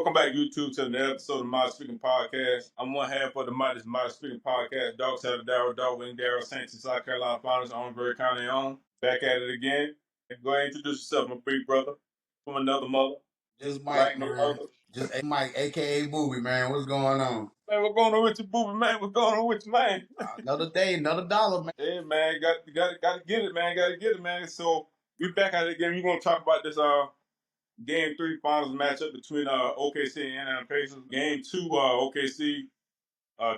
Welcome back, YouTube, to another episode of My Speaking Podcast. I'm one half of the My Speaking Podcast. Dog Side of Dog Wing Darryl Saints in South Carolina Founders, on very county on. Back at it again. Go ahead and introduce yourself, my big brother, from another mother. Just Mike, like man. no other. Just Mike, aka Booby, man. What's going on? Man, what's going on with you, Booby, man? What's going on with you, man? Another day, another dollar, man. Hey, man, got to get it, man. Got to get it, man. So we back at it again. We're gonna talk about this Game 3 finals matchup between OKC and Indiana Pacers. Game 2, OKC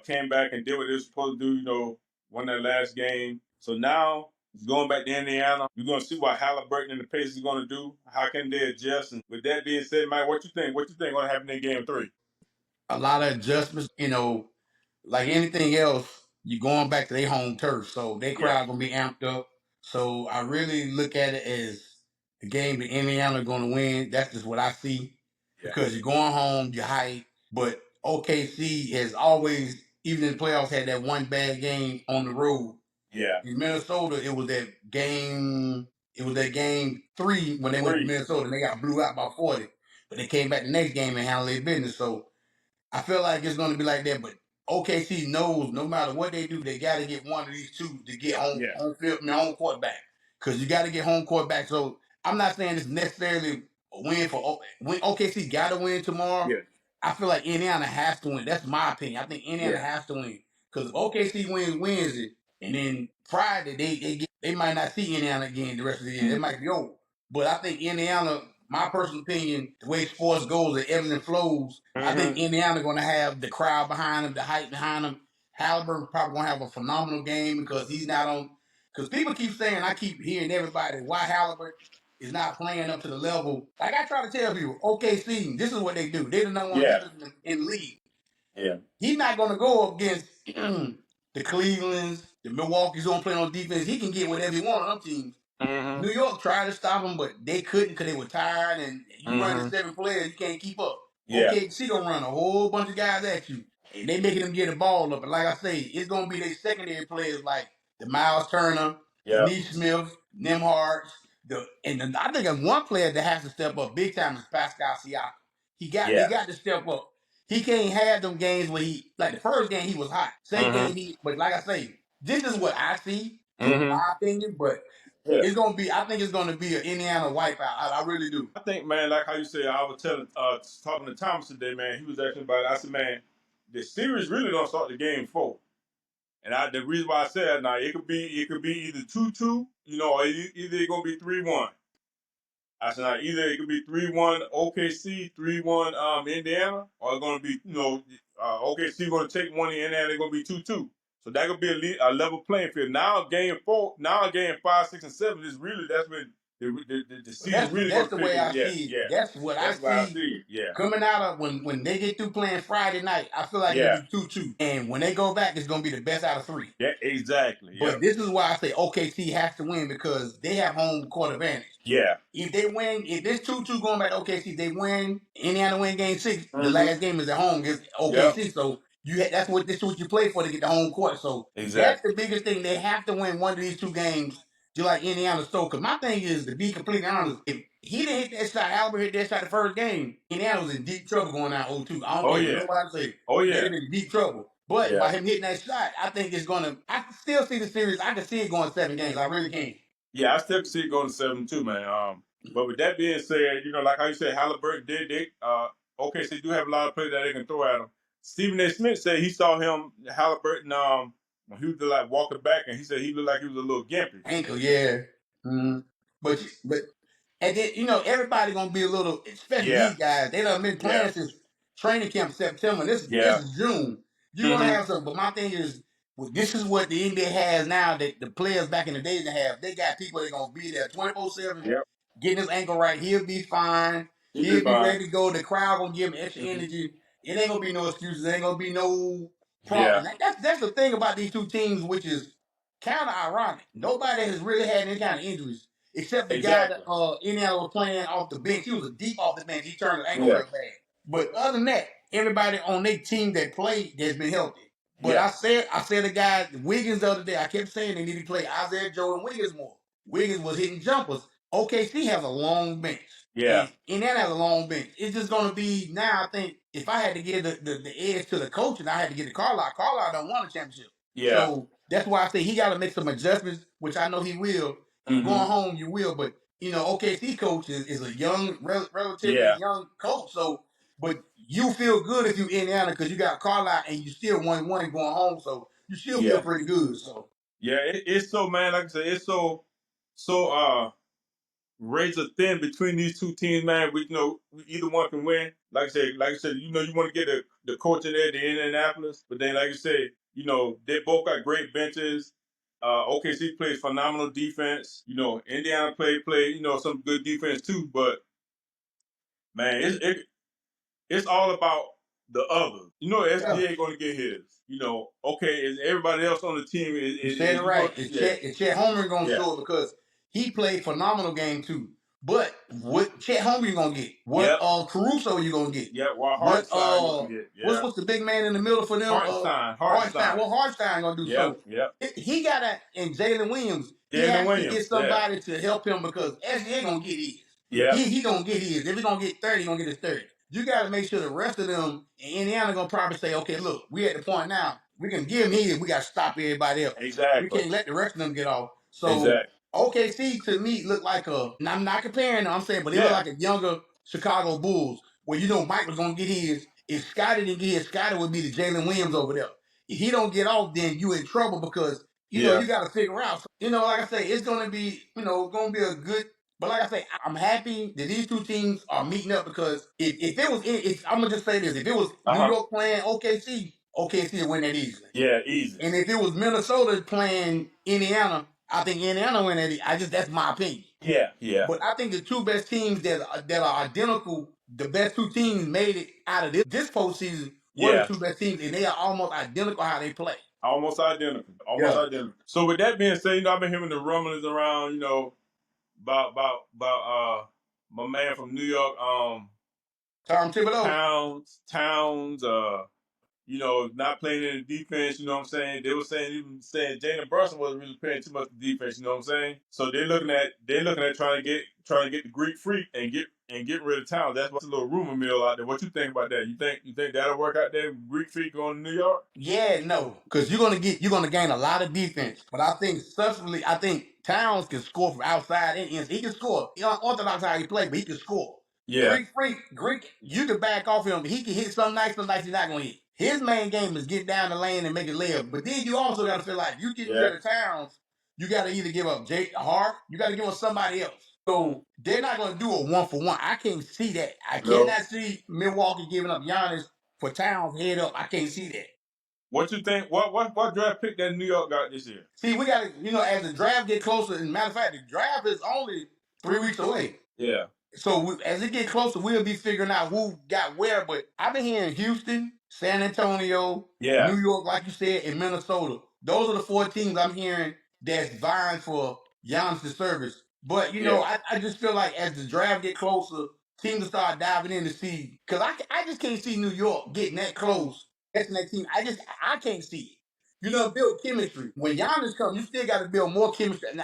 came back and did what they were supposed to do, won their last game. So now it's going back to Indiana. We're going to see what Halliburton and the Pacers are going to do. How can they adjust? And with that being said, Mike, what you think? What you think going to happen in Game 3? A lot of adjustments, like anything else, you're going back to their home turf. So their crowd going to be amped up. So I really look at it as the game that Indiana going to win. That's just what I see. Because you're going home, you're hyped. But OKC has always, even in the playoffs, had that one bad game on the road. Yeah. In Minnesota, it was that game 3 when they went to Minnesota and they got blew out by 40. But they came back the next game and handled their business. So I feel like it's going to be like that. But OKC knows no matter what they do, they got to get one of these two to get home field, home court back. Because you got to get home court back. So I'm not saying it's necessarily a win for when OKC got to win tomorrow. Yeah. I feel like Indiana has to win. That's my opinion. I think Indiana has to win. Because if OKC wins it, and then Friday they might not see Indiana again the rest of the year. It might be over. But I think Indiana, my personal opinion, the way sports goes, the ebbs and flows, I think Indiana going to have the crowd behind them, the hype behind them. Halliburton probably going to have a phenomenal game because he's not on. Because people keep saying, I keep hearing everybody, why Halliburton is not playing up to the level. Like I try to tell people, OKC, this is what they do. They're the number one defense in the league. Yeah. He's not going to go up against the Clevelands, the Milwaukee's going to play on defense. He can get whatever he wants on them teams. New York tried to stop him, but they couldn't because they were tired. And you running 7 players, you can't keep up. Yeah. OKC gonna run a whole bunch of guys at you, and they making them get the ball up. And like I say, it's gonna be their secondary players like the Miles Turner, the Neesmith, Nembhard. I think there's one player that has to step up big time is Pascal Siakam. They got to step up. He can't have them games where like the first game he was hot. Second game but like I say, this is what I see, in my opinion, but it's gonna be. I think it's gonna be an Indiana wipeout. I really do. I think, man, like how you said, I was talking to Thomas today, man. He was asking about it. I said, man, the series really don't start the game 4. And the reason why I said now it could be either 2-2, or either it's gonna be 3-1. I said now either it could be 3-1 OKC, 3-1 Indiana, or it's gonna be OKC gonna take one in Indiana, it's gonna be 2-2. So that could be a level playing field. Now game 5, 6, and 7 is really that's when the season really. That's the way I see it. Yeah. That's what I see. Yeah. Coming out of when they get through playing Friday night, I feel like it'll be 2-2. And when they go back, it's gonna be the best out of 3. Yeah, exactly. But this is why I say OKC has to win because they have home court advantage. Yeah. If they win, if this 2-2 going back to OKC, they win. Indiana win game 6. The last game is at home against OKC. So this is what you play for to get the home court. So that's the biggest thing. They have to win one of these 2 games. Just like Indiana stole. Because my thing is, to be completely honest, if he didn't hit that shot, Albert hit that shot the first game, Indiana was in deep trouble going out 0-2. I don't care what I say. They're in deep trouble. But by him hitting that shot, I think it's going to... I can still see the series. I can see it going 7 games. I really can. Yeah, I still can see it going to 7 too, man. But with that being said, like how you said, Halliburton OKC do have a lot of players that they can throw at him. Stephen A. Smith said he saw him, Halliburton, when he was like walking back, and he said he looked like he was a little gimpy. Ankle, yeah. But and then everybody gonna be a little, especially these guys. They done been playing since training camp September. This is June. You're gonna have some. But my thing is, this is what the NBA has now that the players back in the day didn't have. They got people that gonna be there 24/7, getting his ankle right. He'll be fine. He'll be ready to go. The crowd gonna give him extra energy. It ain't gonna be no excuses. It ain't gonna be no problem. That's the thing about these 2 teams, which is kind of ironic. Nobody has really had any kind of injuries except the guy that Indiana was playing off the bench. He was deep off the bench. He turned his ankle real bad. But other than that, everybody on their team that played has been healthy. But I said the guy Wiggins the other day. I kept saying they need to play Isaiah Joe and Wiggins more. Wiggins was hitting jumpers. OKC has a long bench. Yeah. And Indiana has a long bench. It's just going to be now. I think if I had to give the edge to the coaching, I had to get to Carlisle. Carlisle don't want a championship. Yeah. So that's why I say he got to make some adjustments, which I know he will. You going home, you will. But OKC coach is a young, relatively young coach. So, but you feel good if you Indiana because you got Carlisle and you still 1-1 going home. So you still feel pretty good. So yeah, it's so, man. Like I said, it's so razor thin between these two teams, man. Either one can win. Like I said, you want to get the coach in there, the Indianapolis, but then like I said, they both got great benches. OKC plays phenomenal defense. Indiana play some good defense too. But man, it's all about the others. SGA going to get his. Okay, is everybody else on the team? You said it right. Chet Holmgren going to show it because he played phenomenal game too. But what Chet Holmgren going to get? What Caruso you going to get? Yeah, what going to get? Yeah. What's the big man in the middle for them? Hartenstein. What Hartenstein going to do? So he got to, and Jalen Williams, he has to get somebody to help him because SGA going to get his. Yeah. He going to get his. If he's going to get 30, he's going to get his 30. You got to make sure the rest of them in Indiana going to probably say, okay, look, we at the point now. We can give him his. We got to stop everybody else. Exactly. We can't let the rest of them get off. So OKC to me look like and I'm not comparing them, I'm saying, but they look like a younger Chicago Bulls where Mike was going to get his. If Scotty didn't get his, Scotty would be the Jalen Williams over there. If he don't get off, then you in trouble because, you got to figure out. So, like I say, it's going to be, going to be a good. But like I say, I'm happy that these two teams are meeting up because if it was, I'm going to just say this. If it was New York playing OKC would win that easily. Yeah, easy. And if it was Minnesota playing Indiana, I think Indiana win that. That's my opinion. Yeah. But I think the two best teams that are identical, the best two teams made it out of this postseason were the two best teams, and they are almost identical how they play. Almost identical. So with that being said, I've been hearing the rumblings around, about my man from New York, Tom Thibodeau. Towns, not playing in the defense, you know what I'm saying? They were even saying Jalen Brunson wasn't really playing too much defense, you know what I'm saying? So they're looking at trying to get the Greek Freak and get rid of Towns. That's what's a little rumor mill out there. What you think about that? You think that'll work out there? Greek Freak going to New York? Yeah, no, because you're gonna gain a lot of defense. But I think subsequently, Towns can score from outside and in. He can score. Unorthodox how he play, but he can score. Yeah. Greek, you can back off him. He can hit some nights he's not gonna hit. His main game is get down the lane and make it layup. But then you also got to feel like you get rid of Towns, you got to either give up Jake Hart, you got to give up somebody else. So they're not going to do a 1-for-1. I can't see that. I cannot see Milwaukee giving up Giannis for Towns head up. I can't see that. What you think? What draft pick that New York got this year? See, we got to, as the draft get closer, and matter of fact, the draft is only 3 weeks away. Yeah. So as it get closer, we'll be figuring out who got where. But I've been hearing Houston, San Antonio, New York, like you said, and Minnesota. Those are the 4 teams I'm hearing that's vying for Giannis' service. But, I just feel like as the draft get closer, teams will start diving in to see. Because I just can't see New York getting that close. That's that team. I can't see it. Build chemistry. When Giannis comes, you still got to build more chemistry. And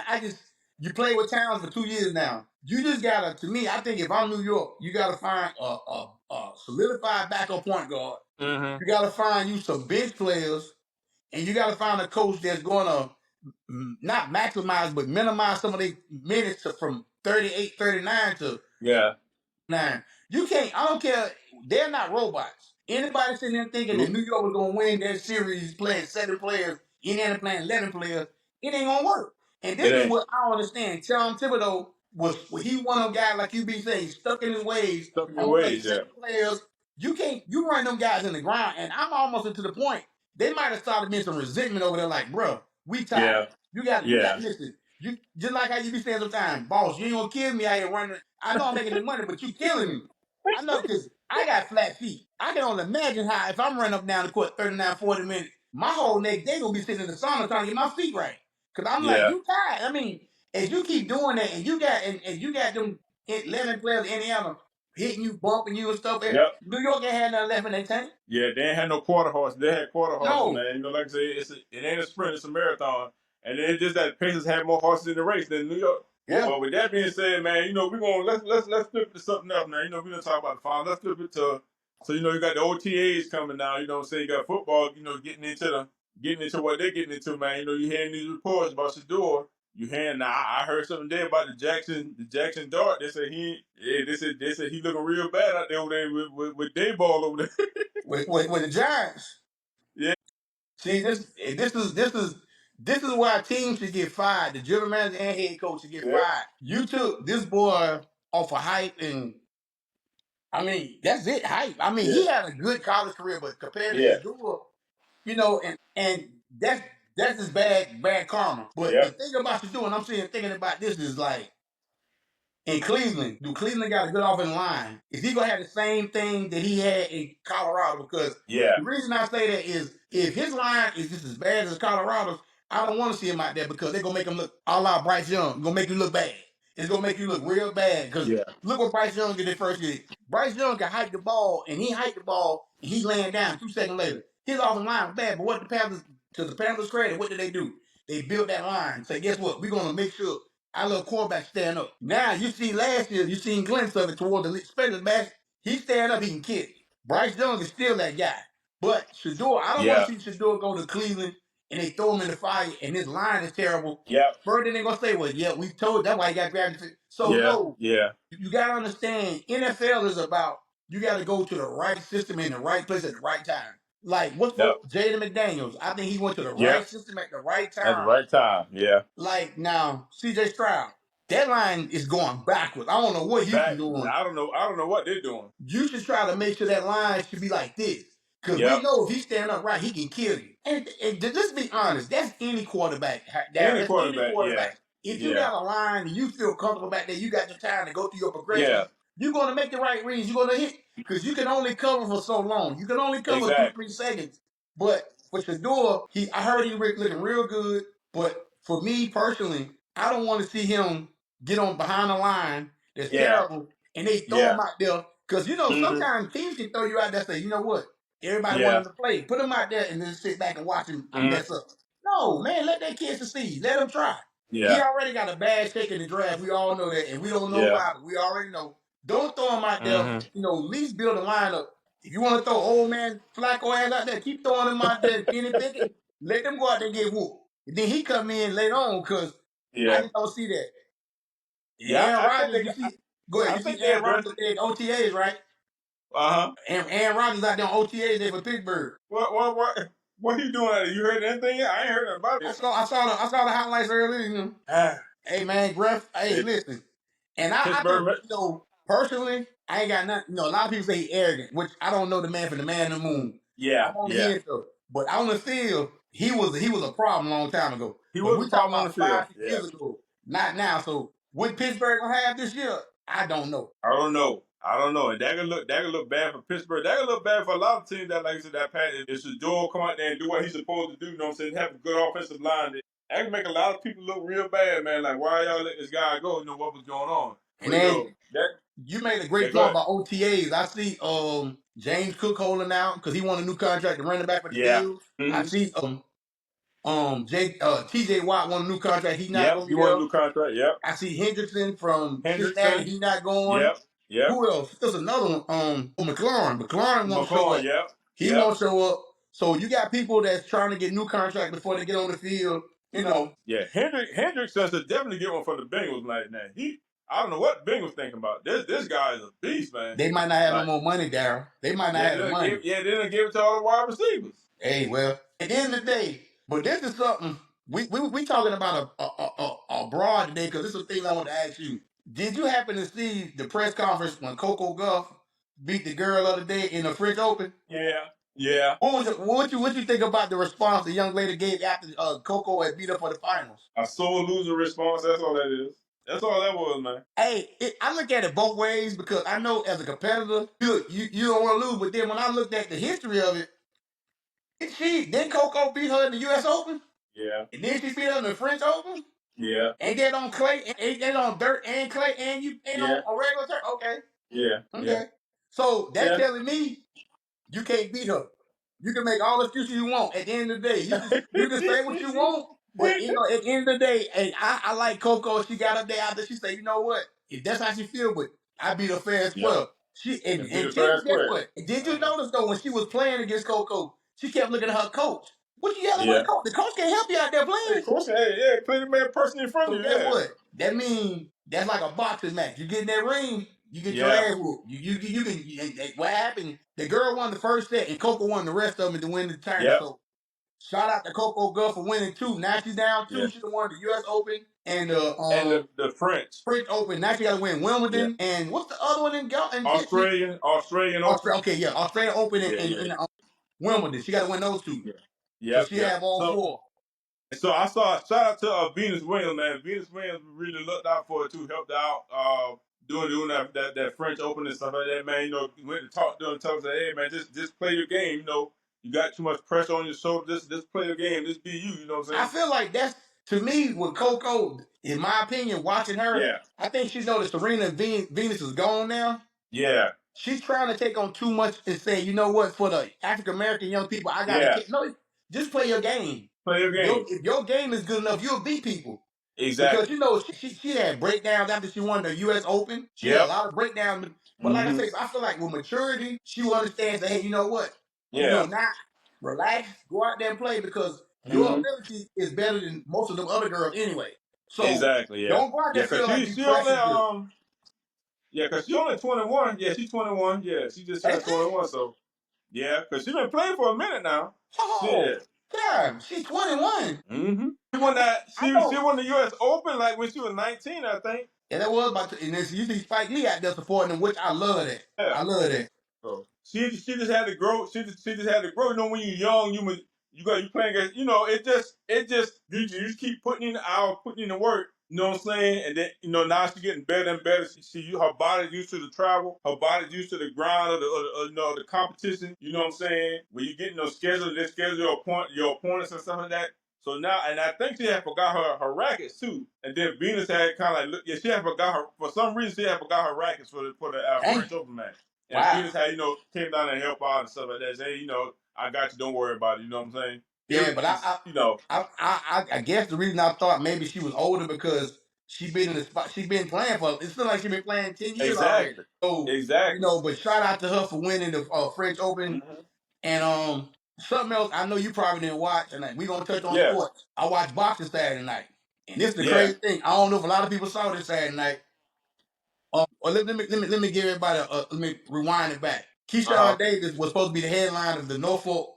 you play with Towns for 2 years now. You just gotta, to me, I think if I'm New York, you gotta find a solidified backup point guard. Mm-hmm. You gotta find you some bench players, and you gotta find a coach that's gonna not maximize but minimize some of the minutes from 38, 39 to 9. You can't. I don't care. They're not robots. Anybody sitting there thinking that New York was gonna win that series playing 7 players, Indiana playing 11 players, it ain't gonna work. And this is what I don't understand. Tom Thibodeau he one of them guys like you be saying, stuck in his ways. Players, you run them guys in the ground, and I'm almost to the point. They might have started being some resentment over there, like, bro, we tired. You got listen. You just like how you be saying sometimes, boss, you ain't gonna kill me out here running. I know I'm making the money, but you killing me. I know because I got flat feet. I can only imagine how if I'm running up down the court 39, 40 minutes, my whole neck, they gonna be sitting in the sauna trying to get my feet right. Cause I'm like, you tired. I mean, as you keep doing that, and you got them 11 players in Indiana hitting you, bumping you and stuff. New York ain't had nothing left in their tank. Yeah, they ain't had no quarter horse. They had quarter horses, man. Like I say, it ain't a sprint, it's a marathon. And it's just that Pacers had more horses in the race than New York. Yeah. But with that being said, man, we're gonna let's flip it to something else, man. We don't talk about the final. Let's flip it to you got the OTAs coming now. You know what I'm saying? You got football, getting into what they're getting into, man. You hearing these reports about Shador. You hearing now? I heard something today about the Jackson Dart. They said they said he looking real bad out there over there with Dayball over there. with the Giants. Yeah. See, this is why teams should get fired. The general manager and head coach should get fired. You took this boy off of hype, and I mean that's it, hype. I mean he had a good college career, but compared to Shador, and that's his bad karma. But the thing about Shador, and I'm thinking about this is like. In Cleveland, do Cleveland got a good offensive line? Is he gonna have the same thing that he had in Colorado? Because the reason I say that is if his line is just as bad as Colorado's, I don't want to see him out there because they're gonna make him look a la Bryce Young. Gonna make you look bad. It's gonna make you look real bad. Because look what Bryce Young did the first year. Bryce Young can hike the ball, and he hiked the ball, and he laying down 2 seconds later. His offensive line was bad, but what the Panthers credit, what did they do? They built that line. Say, guess what? We're gonna make sure our little quarterback stand up. Now you see last year, you seen glimpses of it toward the special match. He stand up, he can kick. Bryce Young is still that guy. But Shador, I don't want to see Shador go to Cleveland and they throw him in the fire and his line is terrible. First thing they're gonna say, well, we told that's why he got drafted. So no, you gotta understand, NFL is about you gotta go to the right system in the right place at the right time. Like what's for Jaden McDaniels? I think he went to the right system at the right time. At the right time, Like now, CJ Stroud, that line is going backwards. I don't know what he's doing. I don't know what they're doing. You should try to make sure that line should be like this. Because we know if he stand up right, he can kill you. And let's be honest, that's any quarterback. Any quarterback. If you got a line and you feel comfortable back there, you got your time to go through your progression. You're going to make the right reads. You're going to hit. Because you can only cover for so long. You can only cover 2-3 seconds. But for Shador, I heard he looking real good. But for me personally, I don't want to see him get on behind the line that's terrible and they throw him out there. Because, sometimes teams can throw you out there and say, you know what? Everybody want him to play. Put him out there and then sit back and watch him mess up. No, man, let that kid succeed. Let him try. He already got a bad shake in the draft. We all know that. And we don't know why, but we already know. Don't throw him out there. At least build a lineup. If you want to throw old man Flacco ass out there, keep throwing him out there. Kenny Pickett, let them go out there and get whooped. And then he come in later on because I just don't see that. Aaron Rodgers, you see, go ahead. You see Aaron Rodgers at OTAs, right? Aaron Rodgers out there on OTAs there for Pittsburgh. What he doing out there? You heard anything yet? I ain't heard nothing about it. I saw the highlights earlier. Hey man, ref. Hey, listen. And I think, personally, I ain't got nothing. A lot of people say he arrogant, which I don't know the man from the man in the moon. I'm on the head though. But on the field, he was a problem a long time ago. He was a problem on the field 5 years ago. Not now. So what Pittsburgh gonna have this year? I don't know. I don't know. And that could look bad for Pittsburgh. That could look bad for a lot of teams that, like I said, that Pat, if Shador come out there and do what he's supposed to do, you know what I'm saying, have a good offensive line, that can make a lot of people look real bad, man. Like, why y'all let this guy go? You know what was going on. And then you made a great point about OTAs. I see James Cook holding out because he won a new contract to running back for the Bills. I see TJ Watt won a new contract. He's not going to be won a new contract. I see Hendrickson from Cincinnati. He's not going. Who else? There's another one. McLaurin. McLaurin won't show up. He won't show up. So you got people that's trying to get new contracts before they get on the field. Yeah, Hendrickson should definitely get one for the Bengals like that. I don't know what the Bengals thinking about. This guy is a beast, man. They might not have no more money, Darryl. They might not have the money. They didn't give it to all the wide receivers. Hey, well, at the end of the day, but this is something we talking about a broad today because this is the thing I want to ask you. Did you happen to see the press conference when Coco Gauff beat the girl the other day in the French Open? Yeah. What you think about the response the young lady gave after Coco had beat her for the finals? A sore loser response. That's all that is. That's all that was, man. Hey, I look at it both ways because I know as a competitor, you don't want to lose. But then when I looked at the history of it, didn't Coco beat her in the U.S. Open? Yeah. And then she beat her in the French Open? Yeah. Ain't that on clay? Ain't that on dirt and clay? And you ain't on a regular turf? Okay. Yeah. Okay. Yeah. So that's telling me you can't beat her. You can make all the excuses you want. At the end of the day, you can say what you want. But you know, at the end of the day, and I like Coco. She got up there after she said, you know what? If that's how she feel, but I beat her fair and Yep. square. She And and, beat her and fair Tim, and guess square. what? Did you notice though when she was playing against Coco, she kept looking at her coach. What you yelling for Yeah. the coach? The coach can't help you out there Hey, playing. coach, hey, yeah, play the man person in front So of you. guess Yeah. what? That means that's like a boxing match. You get in that ring, you get your Yeah. ass whooped. You can. What happened? The girl won the first set, and Coco won the rest of them to win the tournament. Yep. So shout out to Coco Girl for winning two. Now she's down two. Yeah. She won the U.S. Open and And the French. French Open. Now she got to win Wimbledon. Yeah. And what's the other one in go? And Australian Open. Australia. Okay, yeah, Australian Open Yeah, and, yeah, Wimbledon. She got to win those two. yeah. So Yep, she yep. have all four. So I saw shout out to Venus Williams, man. Venus Williams really looked out for it too, helped out doing that French Open and stuff like that, man. You know, went to talk to him and told him, hey man, just play your game, you know. You got too much pressure on your shoulder, just play your game, just be you know what I'm saying? I feel like that's to me with Coco, in my opinion, watching her, Yeah. I think she noticed Serena Venus is gone now. Yeah. She's trying to take on too much and say, you know what, for the African American young people, I gotta no, just play your game. Play your game. If your game is good enough, you'll beat people. Exactly. Because you know she had breakdowns after she won the U.S. Open. She had a lot of breakdowns. But like I say, I feel like with maturity, she will understand that hey, you know what? Yeah. You know, not relax, go out there and play because your ability is better than most of them other girls anyway. So exactly, yeah. don't go out there feel like she only yeah, because she only 21. Yeah, she's 21. Yeah, she just turned 21. So, yeah, because she's been playing for a minute now. Oh, damn, she's 21. Mm-hmm. She won that. She won the U.S. Open like when she was 19, I think. And that was about to, and then you see Spike Lee out there supporting them, which I love that. Yeah. I love that. So she just had to grow. She just had to grow. You know, when you're young, you playing against. You know, it just you just keep putting in the hour, putting in the work. You know what I'm saying? And then now she's getting better and better. Her body's used to the travel. Her body's used to the grind of the competition. You know what I'm saying? When you get schedule, they schedule your opponents and stuff like that. So now, and I think she had forgot her rackets too. And then Venus had kind of like, she had forgot her, for some reason she had forgot her rackets for the French Open match. And Venus had, came down and help out and stuff like that. Say, I got you, don't worry about it. You know what I'm saying? Yeah, but I guess the reason I thought maybe she was older because she been in the spot, she been playing for. It feels like she been playing 10 years already. So but shout out to her for winning the French Open. And something else I know you probably didn't watch, and we gonna touch on sports. I watched boxing Saturday night, and this is the crazy thing. I don't know if a lot of people saw this Saturday night. Let me give everybody let me rewind it back. Keyshawn Davis was supposed to be the headline of the Norfolk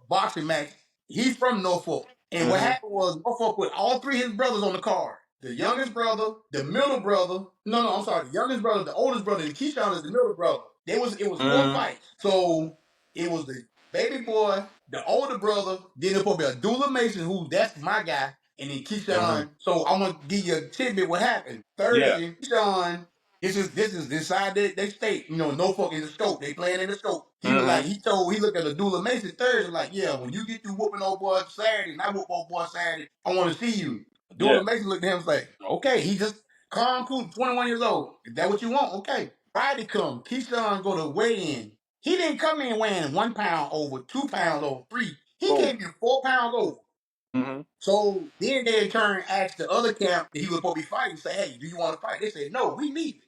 boxing match. He's from Norfolk. And what happened was Norfolk put all three of his brothers on the card. The youngest brother, the middle brother. No, I'm sorry. The youngest brother, the oldest brother, and Keyshawn is the middle brother. It was 4 fights. So it was the baby boy, the older brother, then it supposed to be Abdullah Mason, who that's my guy, and then Keyshawn. So I'm gonna give you a tidbit what happened. Thursday, Keyshawn. This is inside their state. Norfolk is the scope. They playing in the scope. He was like, he looked at Abdullah Mason Thursday, like, yeah, when you get through whooping old boy Saturday, and I whoop old boy Saturday, I want to see you. Abdullah Mason looked at him and was like, okay, he just calm, cool, 21 years old. Is that what you want? Okay. Friday come, Keyshawn go to weigh in. He didn't come in weighing 1 pound over, 2 pounds over, 3. He came in 4 pounds over. So then they in turn asked the other camp that he was supposed to be fighting, say, hey, do you want to fight? They said, no, we need it.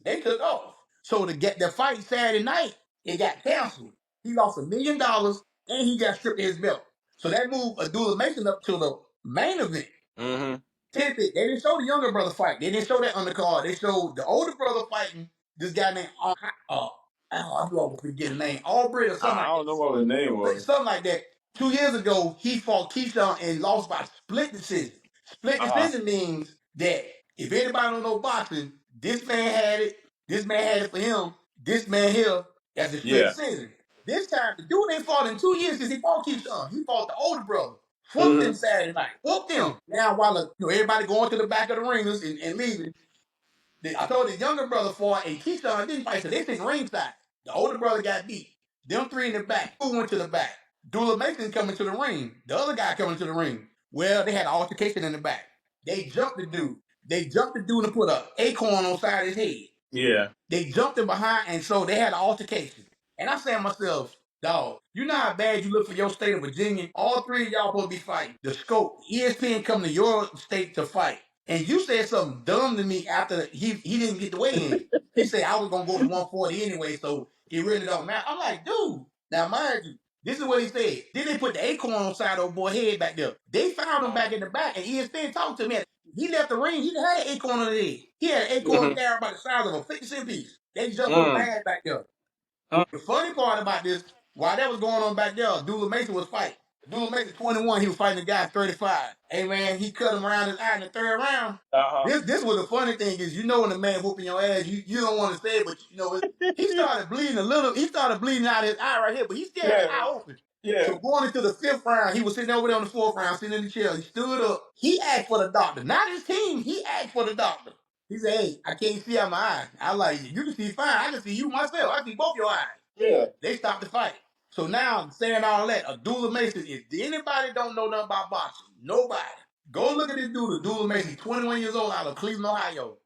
They took off. So to get the fight Saturday night, it got canceled. He lost $1 million and he got stripped of his belt. So that moved Abdullah Mason up to the main event. Tidbit, they didn't show the younger brother fight. They didn't show that undercard. They showed the older brother fighting this guy named I'm going to forget his name. Aubrey or something like that. I don't know what his name was. Something like that. 2 years ago, he fought Keyshawn and lost by split decision. Split decision means that if anybody don't know boxing, this man had it for him. This man here, that's a split decision. This time, the dude ain't fought in 2 years since he fought Keyshawn. He fought the older brother. Whooped him Saturday night. Whooped him. Now, while everybody going to the back of the ringers and leaving, I told the younger brother fought, and Keyshawn didn't fight, so they sitting ringside. The older brother got beat. Them three in the back. Who went to the back? Dula Mason coming to the ring. The other guy coming to the ring. Well, they had an altercation in the back. They jumped the dude. And put an acorn on the side of his head. Yeah. They jumped him behind, and so they had an altercation. And I said to myself, Dog, you know how bad you look for your state of Virginia? All three of y'all supposed to be fighting. The scope, ESPN come to your state to fight. And you said something dumb to me after he didn't get the weigh in. He said I was gonna go to 140 anyway, so it really don't matter. I'm like, dude, now mind you, this is what he said. Then they put the acorn on the side of the boy's head back there. They found him back in the back, and ESPN talked to me. He left the ring. He had an acorn on his head. He had an acorn there by the size of a 50-cent piece. They just was mad back there. The funny part about this, while that was going on back there, Dula Mason was fighting. Dula Mason 21, he was fighting the guy 35. Hey man, he cut him around his eye in the third round. This was the funny thing is, when the man whooping your ass, you don't want to say it, but he started bleeding a little. He started bleeding out of his eye right here, but he still had his eye open. So going into the fifth round, he was sitting over there on the fourth round, sitting in the chair. He stood up. He asked for the doctor, not his team. He asked for the doctor. He said, "Hey, I can't see out my eye." I like, "You can see fine. I can see you myself. I see both your eyes." They stopped the fight. So now I'm saying all that. Abdullah Mason, if anybody don't know nothing about boxing, nobody. Go look at this dude, Abdullah Mason, 21 years old out of Cleveland, Ohio.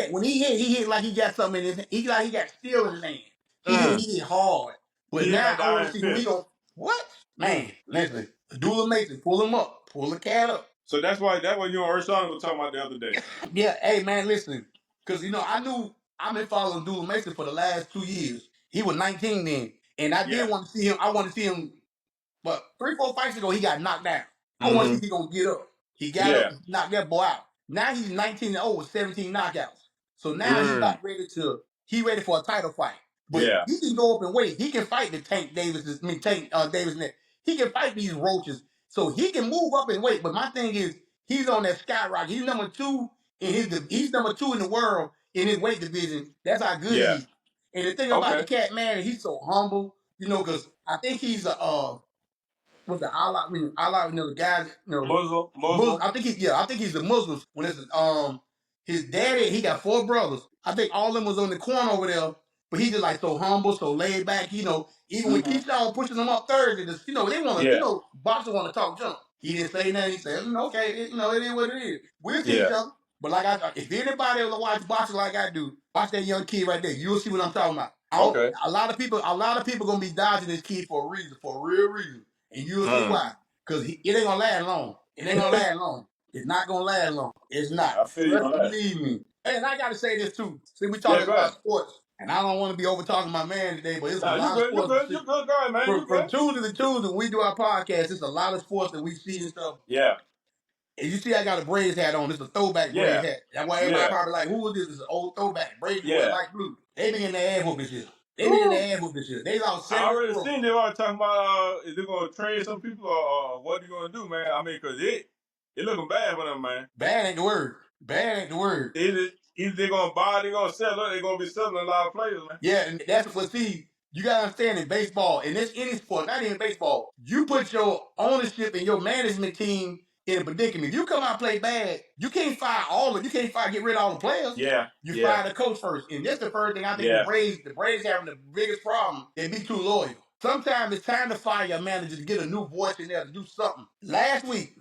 When he hit like he got something in his hand. He got steel in his hand. He hit hard. But now I want to see when he go, what? Man, listen, Abdullah Mason, pull him up. Pull the cat up. So that's why you and Ersan were talking about the other day. Yeah, hey man, listen. Because I've been following Abdullah Mason for the last 2 years. He was 19 then. And I did want to see him. I want to see him, but 3-4 fights ago, he got knocked down. I want to see if he gonna get up. He got up, knocked that boy out. Now he's 19-0 with 17 knockouts. So now he's not ready ready for a title fight. But he can go up and wait. He can fight the Tank Davis. Davis. He can fight these roaches. So he can move up and wait. But my thing is, he's on that skyrocket. He's number 2 he's number 2 in the world in his weight division. That's how good he is. And the thing about the cat, man, he's so humble. Because I think he's what's the Allah? The guys, Muslim. I think he's a Muslim. When it's his daddy, he got 4 brothers. I think all of them was on the corner over there, but he just like so humble, so laid back. Even when Keyshawn pushing them up Thursday, they want to, boxers want to talk junk. He didn't say nothing. He said, okay, it is what it is. We'll see each other. But if anybody ever watch boxing like I do, watch that young kid right there. You'll see what I'm talking about. A lot of people gonna be dodging this kid for a reason, for a real reason, and you'll see why. Because it ain't gonna last long. It ain't gonna last long. It's not gonna last long. It's not. Believe me. And I gotta say this too. See, we talking about sports, and I don't want to be over talking my man today, but it's a lot of sports. You're good guy, man. From Tuesday to Tuesday, when we do our podcast, it's a lot of sports that we see and stuff. Yeah. And you see, I got a Braves hat on. It's a throwback Braves hat. That's why everybody probably like, who is this? It's an old throwback. Braves wear light blue. They be in the ass whoop this year. They lost 7. I already seen them all talking about is they gonna trade some people or what they gonna do, man. I mean, cause it looking bad for them, man. Bad ain't the word. Either they gonna buy, they gonna sell, or they gonna be selling a lot of players, man. Yeah, and that's what you gotta understand in baseball, and this any sport, not even baseball, you put your ownership and your management team in a predicament. If you come out and play bad, you can't get rid of all the players. You fire the coach first. And that's the first thing I think the Braves having the biggest problem. They be too loyal. Sometimes it's time to fire your manager to get a new voice in there to do something. Last week,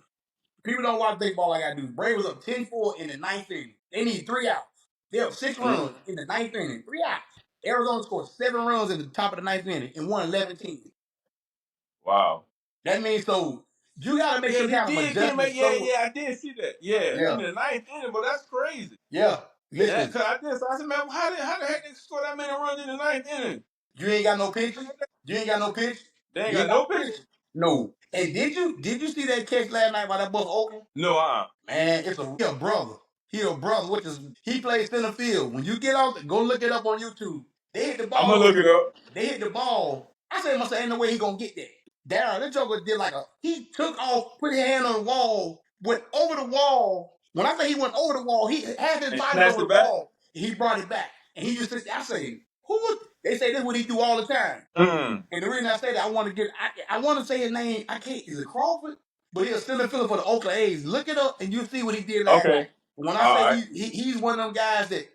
people don't watch baseball like I do. Braves was up 10-4 in the 9th inning. They need 3 outs. They have 6 runs in the 9th inning, 3 outs. Arizona scored 7 runs in the top of the 9th inning and won 11-10. Wow. That means you gotta make some kind of adjustment. I did see that. In the 9th inning, but that's crazy. Yeah. Listen. I said, man, how the heck they score that many runs in the 9th inning? You ain't got no pitch. They ain't got no pitch. No. And did you see that catch last night by that boy Oakland? No, Man, he a brother. He a brother, he plays center field. When you get off, go look it up on YouTube. They hit the ball. I'm gonna look it up. They hit the ball. I said to myself, ain't no way he gonna get that. Darryl, that joker did he took off, put his hand on the wall, went over the wall. When I say he went over the wall, he had his body over the wall. And he brought it back. And he just said, I say, they say this is what he do all the time. And the reason I say that, I want to say his name, is it Crawford? But he's a center fielder for the Oakland A's. Look it up and you'll see what he did last night. When I say he's one of them guys that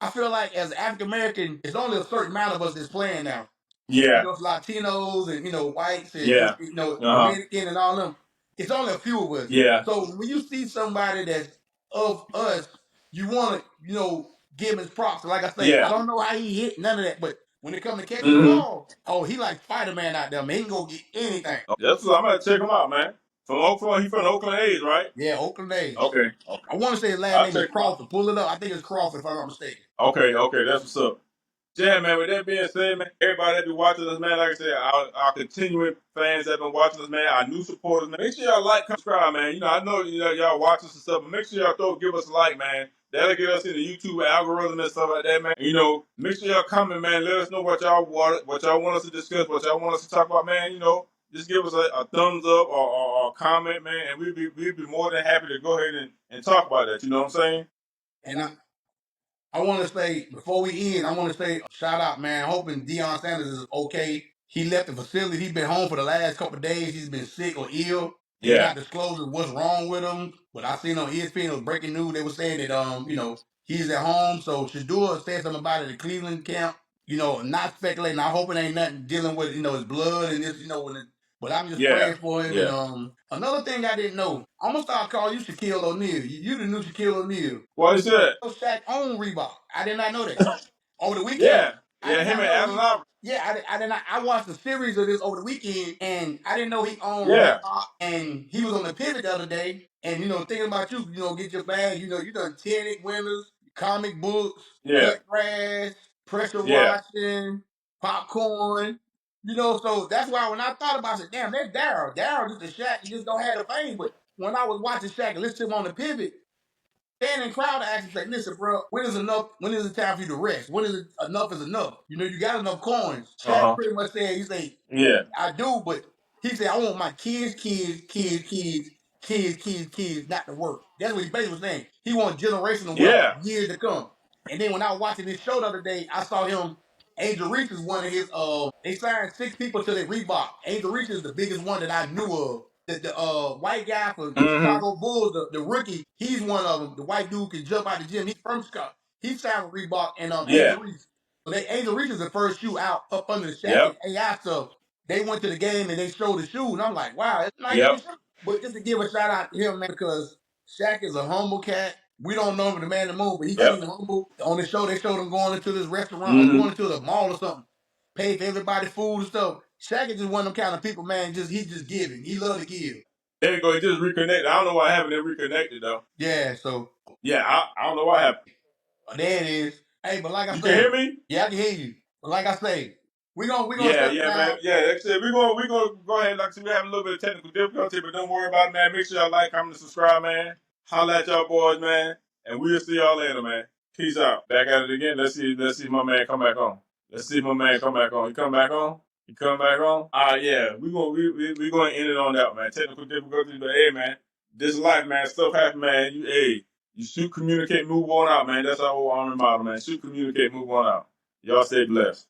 I feel like as African American, there's only a certain amount of us that's playing now. Yeah. Latinos and whites and Dominican and all them. It's only a few of us. Yeah. So when you see somebody that's of us, you want to give him his props. Like I say, I don't know how he hit none of that, but when it comes to catching the ball, he like Spider-Man out there, man. He can go get anything. That's what I'm gonna check him out, man. From Oakland, he from the Oakland A's, right? Yeah, Oakland A's. Okay. I want to say his last name is Crawford. Pull it up. I think it's Crawford, if I'm not mistaken. Okay, that's what's up. Yeah, man, with that being said, man, everybody that be watching us, man, like I said, our continuing fans that been watching us, man, our new supporters, man, make sure y'all like, subscribe, man. I know y'all watch us and stuff, but make sure y'all give us a like, man. That'll get us in the YouTube algorithm and stuff like that, man. Make sure y'all comment, man. Let us know what y'all want us to discuss, what y'all want us to talk about, man. Just give us a thumbs up or a comment, man, and we'd be more than happy to go ahead and talk about that. You know what I'm saying? And I want to say, before we end, I want to say shout out, man. Hoping Deion Sanders is okay. He left the facility. He's been home for the last couple of days. He's been sick or ill. They're not disclosing what's wrong with him. But I seen on ESPN, it was breaking news. They were saying that, he's at home. So Shador said something about it at the Cleveland camp. Not speculating. I hope it ain't nothing dealing with, his blood and this, but I'm just praying for him. Yeah. And another thing I didn't know, I'm gonna start calling you Shaquille O'Neal. You the new Shaquille O'Neal. What is that? Shaq own Reebok. I did not know that. Over the weekend. Him and Allen Iverson. Yeah, I did not. I watched a series of this over the weekend, and I didn't know he owned Reebok. And he was on the pivot the other day, and thinking about you, get your bag. You done tennis winners, comic books, cut grass, pressure washing, popcorn. So that's why when I thought about it, damn, that's Daryl. Daryl just a Shaq. He just don't have the fame. But when I was watching Shaq and listening to him on the pivot, standing in crowd actually say, listen, bro, when is enough? When is it time for you to rest? When is it enough is enough? You got enough coins. Shaq pretty much said, he say, I do, but he said, I want my kids not to work. That's what he basically was saying. He wants generational wealth, years to come. And then when I was watching this show the other day, I saw him. Angel Reese is one of his. They signed 6 people to their Reebok. Angel Reese is the biggest one that I knew of. The white guy for the Chicago Bulls, the rookie, he's one of them. The white dude can jump out the gym. He's from Chicago. He signed with Reebok and Angel Reese. So Angel Reese is the first shoe out up under the Shaq and AI stuff. They went to the game and they showed the shoe, and I'm like, wow, it's nice. But just to give a shout out to him, man, because Shaq is a humble cat. We don't know him the man in the moon, but he seemed humble. On the show, they showed him going into this restaurant, or going into the mall or something, pay for everybody food and stuff. Shaq is just one of them kind of people, man. He just giving. He love to give. There you go. He just reconnected. I don't know what happened. They reconnected though. Yeah. So. Yeah, I don't know what happened. There it is. Hey, but like I said, you can hear me? Yeah, I can hear you. But like I say, we gonna man. Yeah, like I said, we gonna go ahead. Like I said, we having a little bit of technical difficulty, but don't worry about it, man. Make sure y'all like, comment, and subscribe, man. Holla at y'all boys, man, and we'll see y'all later, man. Peace out. Back at it again. Let's see my man come back on. Let's see my man come back on. He come back on. He come back on. Yeah, we gonna end it on that, man. Technical difficulties, but hey, man, this life, man. Stuff happen, man. You shoot, communicate, move on out, man. That's our whole army model, man. Shoot, communicate, move on out. Y'all stay blessed.